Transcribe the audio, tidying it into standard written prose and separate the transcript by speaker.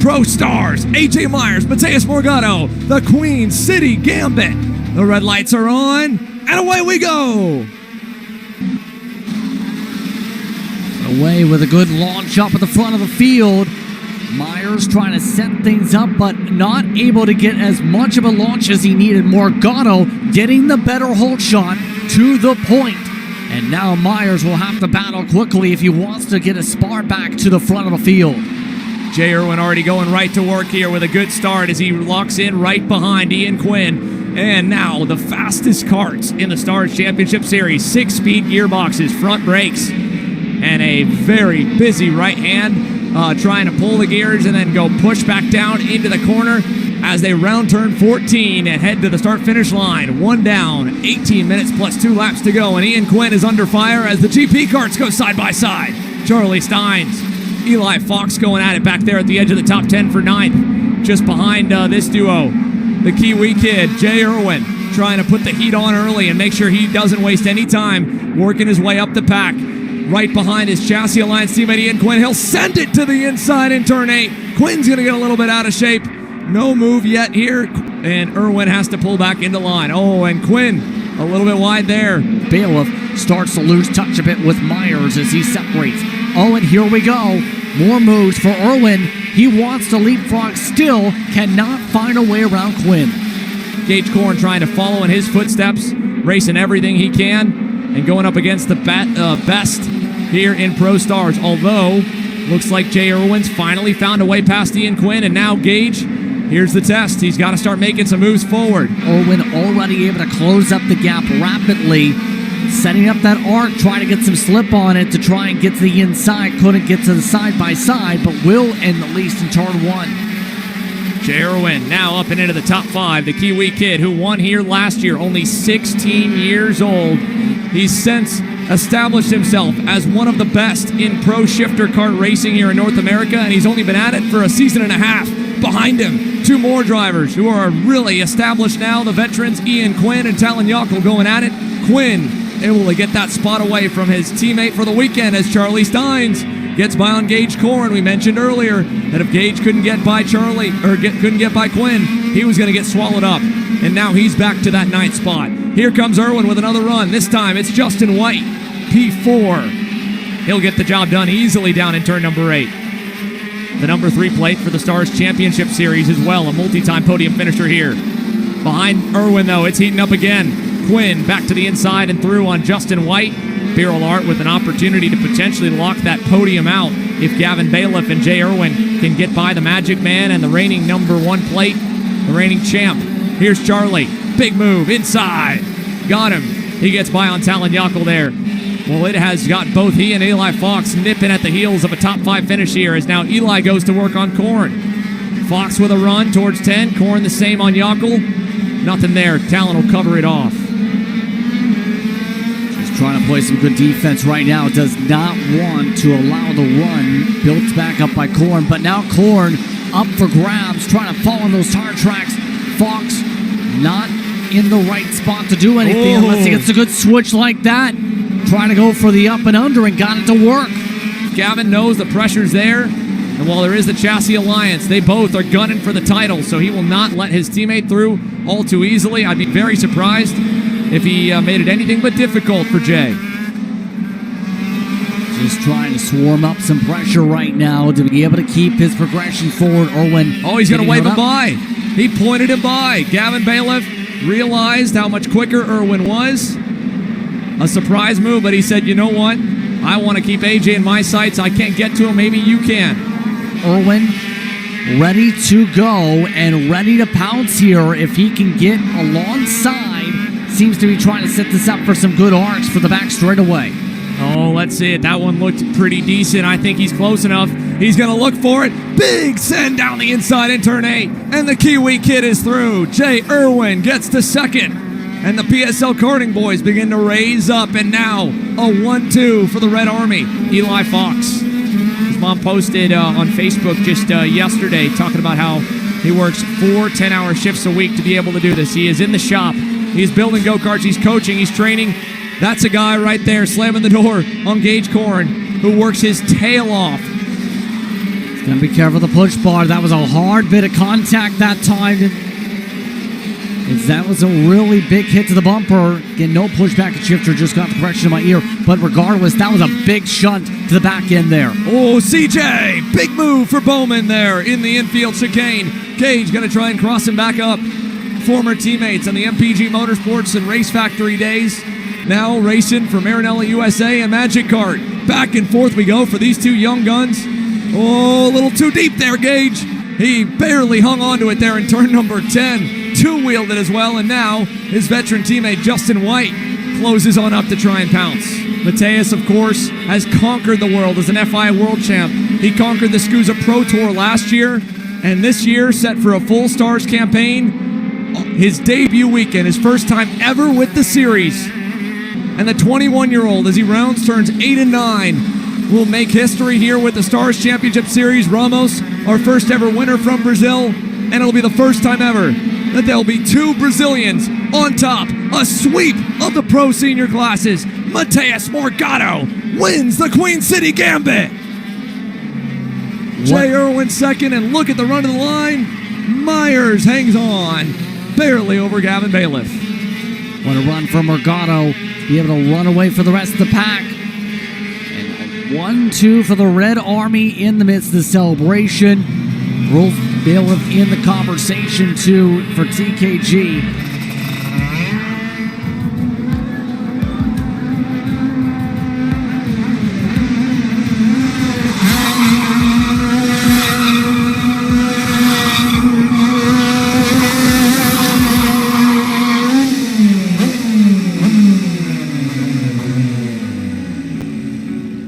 Speaker 1: Pro Stars, AJ Myers, Mateus Morgado, the Queen City Gambit. The red lights are on, and away we go.
Speaker 2: Away with a good launch up at the front of the field. Myers trying to set things up, but not able to get as much of a launch as he needed. Morgado getting the better hold shot to the point. And now Myers will have to battle quickly if he wants to get a spar back to the front of the field.
Speaker 1: Jay Irwin already going right to work here with a good start as he locks in right behind Ian Quinn. And now the fastest karts in the Stars Championship Series. 6-speed gearboxes, front brakes, and a very busy right hand trying to pull the gears and then go push back down into the corner as they round turn 14 and head to the start-finish line. One down, 18 minutes plus 2 laps to go, and Ian Quinn is under fire as the GP karts go side by side. Charlie Steins, Eli Fox going at it back there at the edge of the top 10 for 9th. Just behind this duo, the Kiwi kid, Jay Irwin, trying to put the heat on early and make sure he doesn't waste any time working his way up the pack. Right behind his Chassis Alliance teammate Ian Quinn. He'll send it to the inside in turn 8. Quinn's going to get a little bit out of shape. No move yet here, and Irwin has to pull back into line. Oh, and Quinn a little bit wide there.
Speaker 2: Bailiff starts to lose touch a bit with Myers as he separates. Oh, and here we go. More moves for Irwin. He wants to leapfrog still, cannot find a way around Quinn.
Speaker 1: Gage Corn trying to follow in his footsteps, racing everything he can, and going up against the best here in Pro Stars. Although, looks like Jay Irwin's finally found a way past Ian Quinn, and now Gage, here's the test. He's got to start making some moves forward.
Speaker 2: Irwin already able to close up the gap rapidly, setting up that arc, trying to get some slip on it to try and get to the inside. Couldn't get to the side-by-side, but will end at least in turn 1.
Speaker 1: Jay Irwin now up and into the top 5. The Kiwi kid who won here last year, only 16 years old. He's since established himself as one of the best in pro shifter kart racing here in North America, and he's only been at it for a season and a half. Behind him, 2 more drivers who are really established now, the veterans Ian Quinn and Talon Yockel going at it. Quinn able to get that spot away from his teammate for the weekend as Charlie Steins gets by on Gage Corn. We mentioned earlier that if Gage couldn't get by Charlie, or couldn't get by Quinn, he was going to get swallowed up. And now he's back to that 9th spot. Here comes Irwin with another run. This time it's Justin White, P4. He'll get the job done easily down in turn number 8. The number 3 plate for the Stars Championship Series as well, a multi-time podium finisher here. Behind Irwin, though, it's heating up again. Quinn back to the inside and through on Justin White. Beryl Art with an opportunity to potentially lock that podium out if Gavin Bailiff and Jay Irwin can get by the Magic Man and the reigning number 1 plate, the reigning champ. Here's Charlie. Big move inside. Got him. He gets by on Talon Yockel there. Well, it has got both he and Eli Fox nipping at the heels of a top 5 finish here as now Eli goes to work on Corn. Fox with a run towards 10. Corn the same on Yockel. Nothing there. Talon will cover it off.
Speaker 2: Just trying to play some good defense right now. Does not want to allow the run. Built back up by Corn, but now Corn up for grabs, trying to fall on those tire tracks. Fox not in the right spot to do anything unless he gets a good switch like that. Trying to go for the up and under and got it to work.
Speaker 1: Gavin knows the pressure's there, and while there is the Chassis Alliance, they both are gunning for the title, so he will not let his teammate through all too easily. I'd be very surprised if he made it anything but difficult for Jay.
Speaker 2: Just trying to swarm up some pressure right now to be able to keep his progression forward. Irwin.
Speaker 1: Oh, he's going to wave him by. He pointed him by. Gavin Bailiff realized how much quicker Irwin was. A surprise move, but he said, you know what? I want to keep AJ in my sights. I can't get to him. Maybe you can.
Speaker 2: Irwin ready to go and ready to pounce here if he can get alongside. Seems to be trying to set this up for some good arcs for the back straightaway.
Speaker 1: Oh, let's see it. That one looked pretty decent. I think he's close enough. He's going to look for it. Big send down the inside in turn 8. And the Kiwi kid is through. Jay Irwin gets to 2nd. And the PSL karting boys begin to raise up. And now a 1-2 for the Red Army. Eli Fox. His mom posted on Facebook just yesterday talking about how he works 4 10-hour shifts a week to be able to do this. He is in the shop. He's building go-karts. He's coaching. He's training. That's a guy right there slamming the door on Gage Corn who works his tail off
Speaker 2: Gotta be careful of the push bar. That was a hard bit of contact that time. That was a really big hit to the bumper. Again, no pushback and shifter, just got the correction in my ear. But regardless, that was a big shunt to the back end there.
Speaker 1: Oh, CJ, big move for Bowman there in the infield chicane. Gage going to try and cross him back up. Former teammates on the MPG Motorsports and Race Factory days. Now racing for Marinella USA and Magic Kart. Back and forth we go for these two young guns. Oh, a little too deep there, Gage. He barely hung onto it there in turn number 10. Two-wheeled it as well, and now his veteran teammate Justin White closes on up to try and pounce. Mateus, of course, has conquered the world as an FI World Champ. He conquered the SCUSA Pro Tour last year, and this year set for a full stars campaign. His debut weekend, his first time ever with the series. And the 21-year-old, as he rounds turns 8 and 9, will make history here with the Stars Championship Series. Ramos, our first ever winner from Brazil, and it'll be the first time ever that there'll be two Brazilians on top. A sweep of the pro senior classes. Mateus Morgado wins the Queen City Gambit. Jay Irwin second, and look at the run of the line. Myers hangs on, barely over Gavin Bailiff.
Speaker 2: What a run from Morgado. Be able to run away for the rest of the pack. And 1-2 for the Red Army in the midst of the celebration. Rolf Bailiff in the conversation too for TKG.